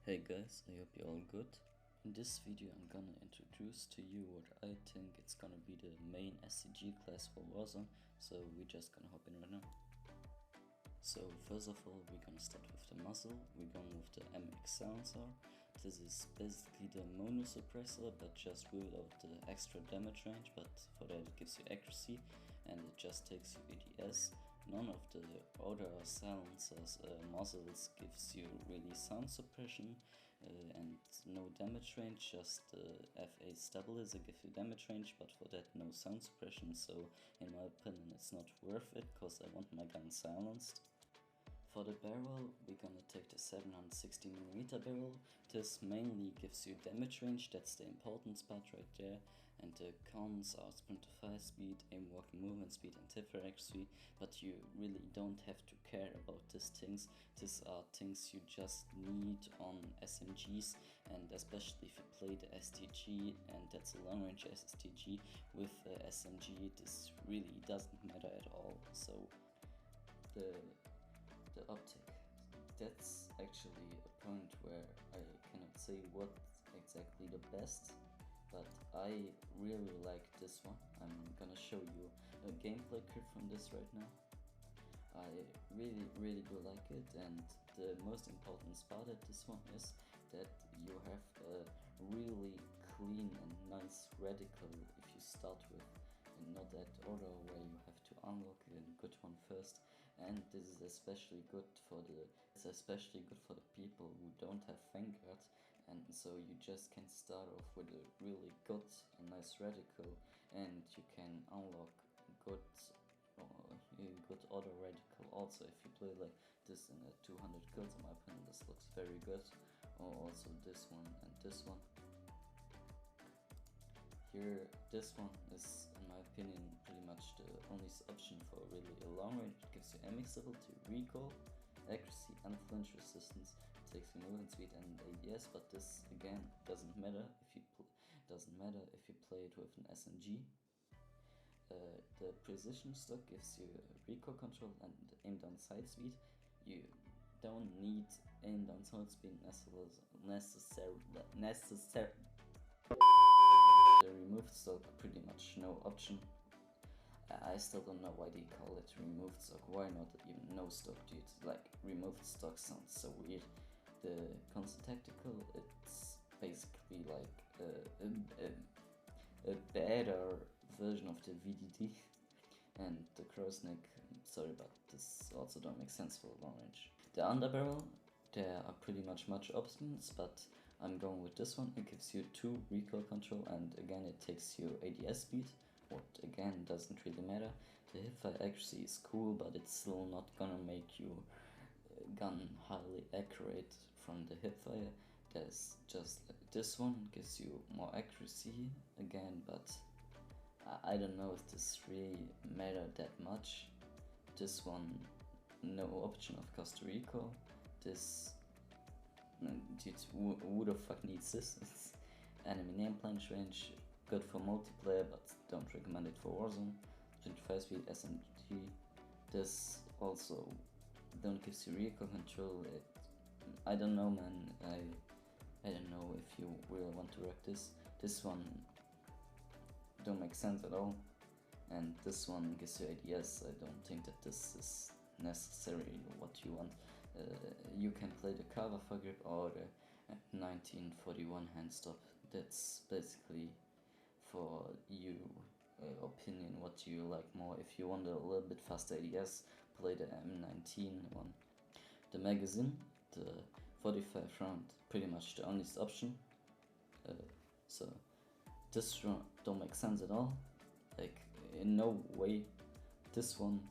Hey guys, I hope you're all good. In this video I'm gonna introduce to you what I think it's gonna be the main SCG class for Warzone, so we're just gonna hop in right now. So first of all we're gonna start with the muzzle. We're going with the MX silencer. This is basically the mono suppressor but just without the extra damage range, but for that it gives you accuracy and it just takes you ADS. None of the other silencers muzzles gives you really sound suppression and no damage range, just the F8 stabilizer gives you damage range, but for that no sound suppression, so in my opinion it's not worth it because I want my gun silenced. For the barrel, we're gonna take the 760mm barrel. This mainly gives you damage range, that's the important part right there. And the cons are sprint to fire speed, aim, walking, movement speed and tip accuracy. But you really don't have to care about these things. These are things you just need on SMGs, and especially if you play the STG, and that's a long range STG with SMG, this really doesn't matter at all. So the optic, that's actually a point where I cannot say what's exactly the best, but I really like this one. I'm gonna show you a gameplay clip from this right now. I really do like it, and the most important part of this one is that you have a really clean and nice reticle if you start with, and not that order where you have to unlock a good one first. And this is especially good for the people who don't have fingers, and so you just can start off with a really good and nice reticle, and you can unlock good auto reticle also if you play like this in a 200 kills. In my opinion this looks very good. Or also this one and this one. Here, this one is, in my opinion, pretty much the only option for really a long range. It gives you MX stability, recoil, accuracy, and flinch resistance. It takes you movement speed and ADS, but this again doesn't matter if you play it with an SMG. The precision stock gives you recoil control and aim down sight speed. You don't need aim down sight speed necessarily. The removed stock, pretty much no option. I still don't know why they call it removed stock. Why not even no stock, dude? Like, removed stock sounds so weird. The constant tactical, it's basically like a better version of the VDD. And the crow's neck, sorry, but this also don't make sense for long range. The underbarrel, there are pretty much options, but I'm going with this one. It gives you 2 recoil control, and again it takes you ADS speed, what again doesn't really matter. The hipfire accuracy is cool, but it's still not gonna make your gun highly accurate from the hipfire. There's just this one gives you more accuracy again, but I don't know if this really mattered that much. This one, no option of cost recoil. This, dude, who the fuck needs this? It's enemy name planche range, good for multiplayer, but don't recommend it for Warzone. 25 speed SMG. This also don't give you recoil control. I don't know, man. I don't know if you really want to rock this. This one don't make sense at all, and this one gives you ADS. I don't think that this is necessarily what you want. You can play the cover for grip or the 1941 hand stop. That's basically for you opinion what you like more. If you want a little bit faster ADS, play the M19 one. The magazine, the 45 round, pretty much the only option. So this one don't make sense at all, like in no way. This one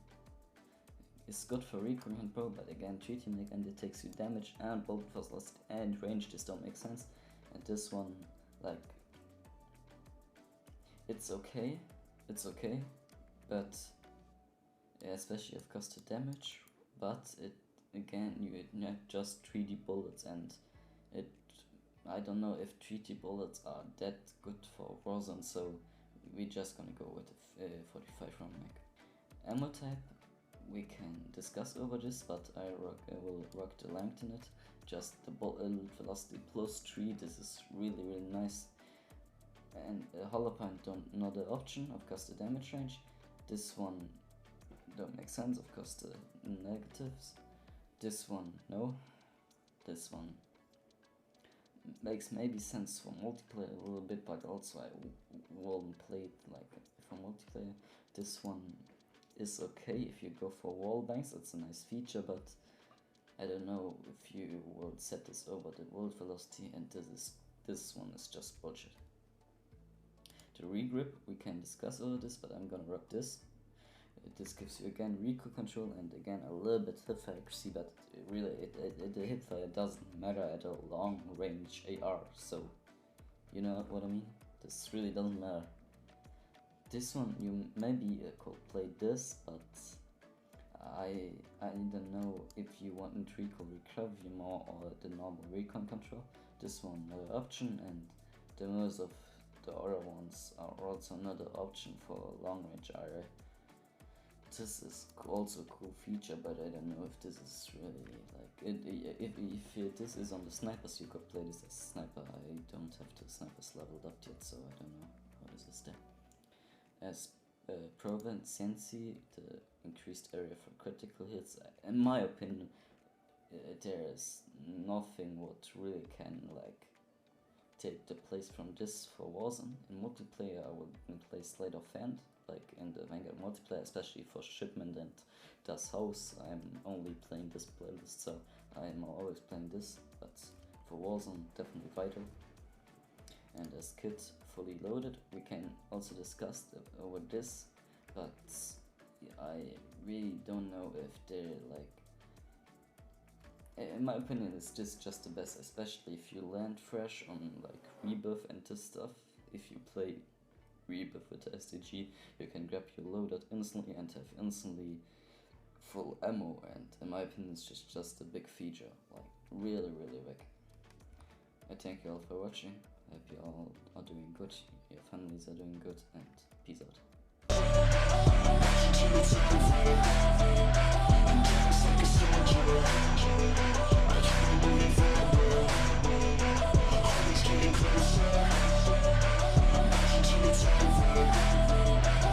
is good for recoil control, but again treating again it takes you damage and bullet velocity and range. This don't make sense. And this one, like, it's okay, but yeah, especially of course to damage, but it again you have just 3D bullets, and I don't know if 3D bullets are that good for Warzone, so we're just gonna go with the 45 round mag. Ammo type, we can discuss over this, but I will rock the length in it. just the bullet velocity +3. This is really nice. And hollow point not an option, of course the damage range. This one don't make sense, of course the negatives. This one no. This one makes maybe sense for multiplayer a little bit, but also I won't play it like for multiplayer. This one is okay if you go for wall bangs, it's a nice feature, but I don't know if you will set this over the world velocity, and this one is just bullshit. The regrip, we can discuss over this, but I'm gonna rock this. This gives you again recoil control and again a little bit hipfire accuracy, but really the hipfire doesn't matter at a long range AR, so you know what I mean? This really doesn't matter. This one you maybe could play this, but I don't know if you want recoil recovery more or the normal recon control. This one another option, and the most of the other ones are also another option for long range AR. This is also a cool feature, but I don't know if this is really like if this is on the snipers, you could play this as sniper. I don't have the snipers leveled up yet, so I don't know how this is there. As proficiency, the increased area for critical hits, in my opinion, there is nothing what really can like take the place from this for Warzone. In multiplayer I would play Slate of Hand, like in the Vanguard multiplayer, especially for shipment and Das Haus. I'm only playing this playlist, so I'm always playing this, but for Warzone definitely vital. And as kit fully loaded, we can also discuss over this, but I really don't know if they're like, in my opinion is this just the best, especially if you land fresh on like Rebirth and this stuff. If you play Rebirth with the STG, you can grab your loadout instantly and have instantly full ammo, and in my opinion it's just a big feature, like really big. I thank you all for watching. I hope you all are doing good, your families are doing good, and peace out.